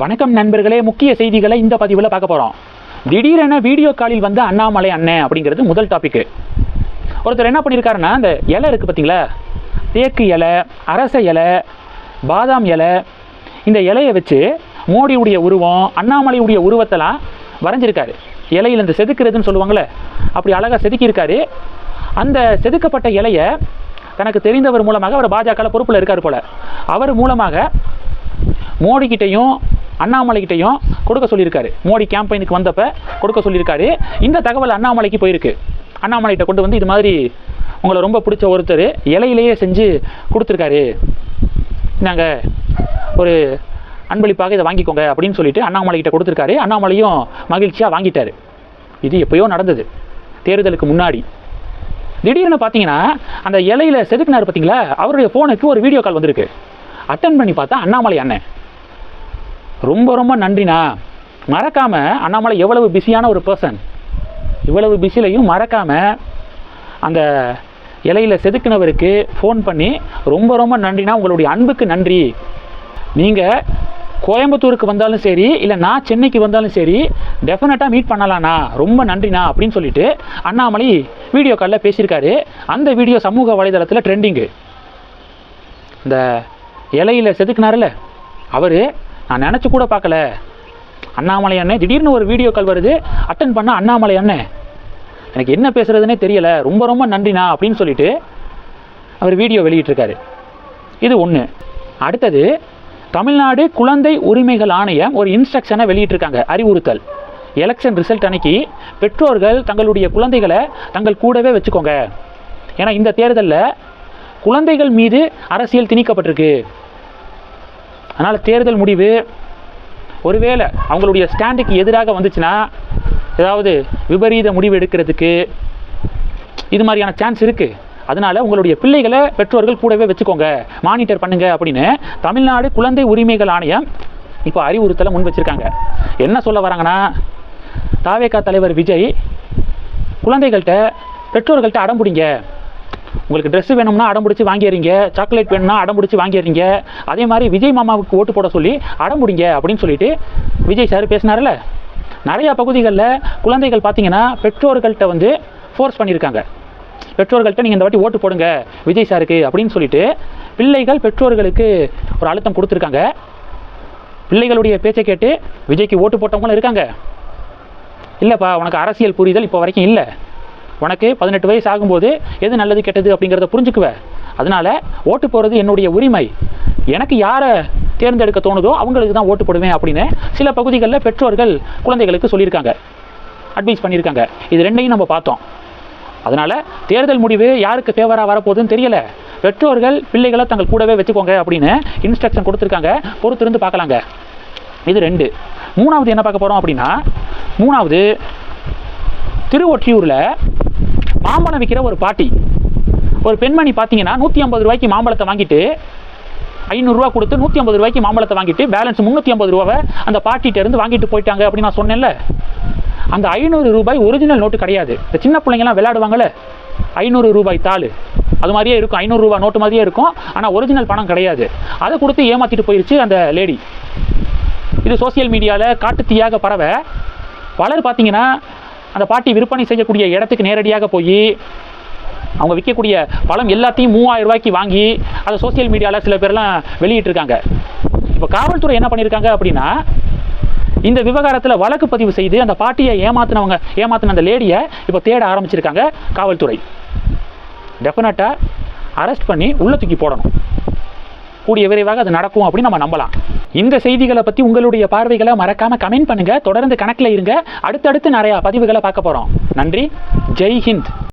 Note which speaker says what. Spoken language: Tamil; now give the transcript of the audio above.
Speaker 1: வணக்கம் நண்பர்களே, முக்கிய செய்திகளை இந்த பதிவில் பார்க்க போகிறோம். திடீரென வீடியோ காலில் வந்த அண்ணாமலை அண்ணன் அப்படிங்கிறது முதல் டாபிக். ஒருத்தர் என்ன பண்ணியிருக்காருன்னா, அந்த இலை இருக்குது பார்த்தீங்களா, தேக்கு இலை, அரச இலை, பாதாம் இலை, இந்த இலையை வச்சு மோடியுடைய உருவம், அண்ணாமலையுடைய உருவத்தெல்லாம் வரைஞ்சிருக்காரு. இலையில் இந்த செதுக்கிறதுன்னு சொல்லுவாங்களே, அப்படி அழகாக செதுக்கியிருக்காரு. அந்த செதுக்கப்பட்ட இலையை தனக்கு தெரிந்தவர் மூலமாக, அவர் பாஜக பொறுப்பில் இருக்கார் போல், அவர் மூலமாக மோடிக்கிட்டையும் அண்ணாமலைக்கிட்டையும் கொடுக்க சொல்லியிருக்காரு. மோடி கேம்பெயினுக்கு வந்தப்போ கொடுக்க சொல்லியிருக்காரு. இந்த தகவல் அண்ணாமலைக்கு போயிருக்கு. அண்ணாமலைகிட்ட கொண்டு வந்து இது மாதிரி உங்களை ரொம்ப பிடிச்ச ஒருத்தர் இலையிலேயே செஞ்சு கொடுத்துருக்காரு, நாங்கள் ஒரு அன்பளிப்பாக இதை வாங்கிக்கோங்க அப்படின்னு சொல்லிட்டு அண்ணாமலைகிட்ட கொடுத்துருக்காரு. அண்ணாமலையும் மகிழ்ச்சியாக வாங்கிட்டார். இது எப்போயோ நடந்தது, தேர்தலுக்கு முன்னாடி. திடீர்னு பார்த்தீங்கன்னா அந்த இலையில் செதுக்கினார் பார்த்தீங்களா, அவருடைய ஃபோனுக்கு ஒரு வீடியோ கால் வந்திருக்கு. அட்டன் பண்ணி பார்த்தா அண்ணாமலை அண்ணன். ரொம்ப ரொம்ப நன்றிண்ணா, மறக்காமல் அண்ணாமலை எவ்வளவு பிஸியான ஒரு பர்சன், இவ்வளவு பிஸிலையும் மறக்காமல் அந்த இலையில் செதுக்கினவருக்கு ஃபோன் பண்ணி ரொம்ப ரொம்ப நன்றிண்ணா, உங்களுடைய அன்புக்கு நன்றி, நீங்கள் கோயம்புத்தூருக்கு வந்தாலும் சரி, இல்லை நான் சென்னைக்கு வந்தாலும் சரி, டெஃபினட்டாக மீட் பண்ணலாண்ணா, ரொம்ப நன்றிண்ணா அப்படின்னு சொல்லிட்டு அண்ணாமலை வீடியோ காலில் பேசியிருக்காரு. அந்த வீடியோ சமூக வலைதளத்தில் ட்ரெண்டிங்கு. இந்த இலையில் செதுக்கினார்ல அவர், நான் நினச்சி கூட பார்க்கல, அண்ணாமலை அண்ணன் திடீர்னு ஒரு வீடியோ கால் வருது, அட்டன் பண்ண அண்ணாமலை அண்ணன், எனக்கு என்ன பேசுகிறதுனே தெரியலை, ரொம்ப ரொம்ப நன்றிண்ணா அப்படின்னு சொல்லிட்டு அவர் வீடியோ வெளியிட்டிருக்காரு. இது ஒன்று. அடுத்தது, தமிழ்நாடு குழந்தை உரிமைகள் ஆணையம் ஒரு இன்ஸ்ட்ரக்ஷனை வெளியிட்டிருக்காங்க, அறிவுறுத்தல். எலெக்ஷன் ரிசல்ட் அன்னைக்கு பெற்றோர்கள் தங்களுடைய குழந்தைகளை தங்கள் கூடவே வச்சுக்கோங்க. ஏன்னா இந்த தேர்தலில் குழந்தைகள் மீது அரசியல் திணிக்கப்பட்டிருக்கு. அதனால் தேர்தல் முடிவு ஒருவேளை அவங்களுடைய ஸ்டாண்டுக்கு எதிராக வந்துச்சுன்னா, ஏதாவது விபரீத முடிவு எடுக்கிறதுக்கு இது மாதிரியான சான்ஸ் இருக்குது. அதனால் உங்களுடைய பிள்ளைகளை பெற்றோர்கள் கூடவே வச்சுக்கோங்க, மானிட்டர் பண்ணுங்க அப்படின்னு தமிழ்நாடு குழந்தை உரிமைகள் ஆணையம் இப்போ அறிவுறுத்தலை முன் வச்சுருக்காங்க. என்ன சொல்ல வராங்கன்னா, தாவேகா தலைவர் விஜய் குழந்தைகள்கிட்ட பெற்றோர்கள்ட்ட அடம்பிடிங்க, உங்களுக்கு ட்ரெஸ்ஸு வேணும்னா அடம்பிடிச்சு வாங்கிடுறீங்க, சாக்லேட் வேணும்னா அடம்பிடிச்சு வாங்கிடுறீங்க, அதே மாதிரி விஜய் மாமாவுக்கு ஓட்டு போட சொல்லி அடம்பிடிங்க அப்படின்னு சொல்லிட்டு விஜய் சார் பேசினார்ல. நிறையா பகுதிகளில் குழந்தைகள் பார்த்தீங்கன்னா பெற்றோர்கள்ட்ட வந்து ஃபோர்ஸ் பண்ணியிருக்காங்க. பெற்றோர்கள்ட்ட நீங்கள் இந்த வாட்டி ஓட்டு போடுங்க விஜய் சாருக்கு அப்படின்னு சொல்லிட்டு பிள்ளைகள் பெற்றோர்களுக்கு ஒரு அழுத்தம் கொடுத்துருக்காங்க. பிள்ளைகளுடைய பேச்சை கேட்டு விஜய்க்கு ஓட்டு போட்டவங்களும் இருக்காங்க. இல்லைப்பா, உனக்கு அரசியல் புரிதல் இப்போ வரைக்கும் இல்லை, உனக்கு 18 வயசு ஆகும்போது எது நல்லது கெட்டது அப்படிங்கிறத புரிஞ்சுக்குவேன், அதனால் ஓட்டு போகிறது என்னுடைய உரிமை, எனக்கு யாரை தேர்ந்தெடுக்க தோணுதோ அவங்களுக்கு தான் ஓட்டு போடுவேன் அப்படின்னு சில பகுதிகளில் பெற்றோர்கள் குழந்தைகளுக்கு சொல்லியிருக்காங்க, அட்வைஸ் பண்ணியிருக்காங்க. இது ரெண்டையும் நம்ம பார்த்தோம். அதனால் தேர்தல் முடிவு யாருக்கு ஃபேவராக வரப்போகுதுன்னு தெரியலை. பெற்றோர்கள் பிள்ளைகளை தங்கள் கூடவே வச்சுக்கோங்க அப்படின்னு இன்ஸ்ட்ரக்ஷன் கொடுத்துருக்காங்க, பொறுத்திருந்து பார்க்கலாங்க. இது 2. 3வது என்ன பார்க்க போகிறோம் அப்படின்னா, 3வது திருவொற்றியூரில் மாம்பழம் விற்கிற ஒரு பாட்டி, ஒரு பெண்மணி பார்த்தீங்கன்னா 150 ரூபாய்க்கு மாம்பழத்தை வாங்கிட்டு, 500 ரூபா கொடுத்து 150 ரூபாய்க்கு மாம்பழத்தை வாங்கிட்டு பேலன்ஸ் 350 ரூபாவை அந்த பாட்டிகிட்டேருந்து வாங்கிட்டு போயிட்டாங்க அப்படின்னு நான் சொன்னேன்ல. அந்த 500 ரூபாய் ஒரிஜினல் நோட்டு கிடையாது. இந்த சின்ன பிள்ளைங்கலாம் விளையாடுவாங்கள்ல, 500 ரூபாய் தாள் அது மாதிரியே இருக்கும், 500 ரூபா நோட்டு மாதிரியே இருக்கும், ஆனால் ஒரிஜினல் பணம் கிடையாது. அதை கொடுத்து ஏமாற்றிட்டு போயிடுச்சு அந்த லேடி. இது சோசியல் மீடியாவில் காட்டுத்தீயாக பரவ பலர் பார்த்தீங்கன்னா அந்த பாட்டி விற்பனை செய்யக்கூடிய இடத்துக்கு நேரடியாக போய் அவங்க விற்கக்கூடிய பழம் எல்லாத்தையும் 3000 ரூபாய்க்கு வாங்கி அதை சோசியல் மீடியாவில் சில பேர்லாம் வெளியிட்டிருக்காங்க. இப்போ காவல்துறை என்ன பண்ணியிருக்காங்க அப்படின்னா, இந்த விவகாரத்தில் வழக்கு பதிவு செய்து அந்த பாட்டியை ஏமாத்தின அந்த லேடியை இப்போ தேட ஆரம்பிச்சிருக்காங்க காவல்துறை. டெஃபினட்டாக அரெஸ்ட் பண்ணி உள்ள தூக்கி போடணும். கூடிய விரைவாக அது நடக்கும் அப்படின்னு நம்ம நம்பலாம். இந்த செய்திகளை பற்றி உங்களுடைய பார்வைகளை மறக்காமல் கமெண்ட் பண்ணுங்கள். தொடர்ந்து கணக்கில் இருங்க. அடுத்தடுத்து நிறையா பதிவுகளை பார்க்க போகிறோம். நன்றி. ஜெய் ஹிந்த்.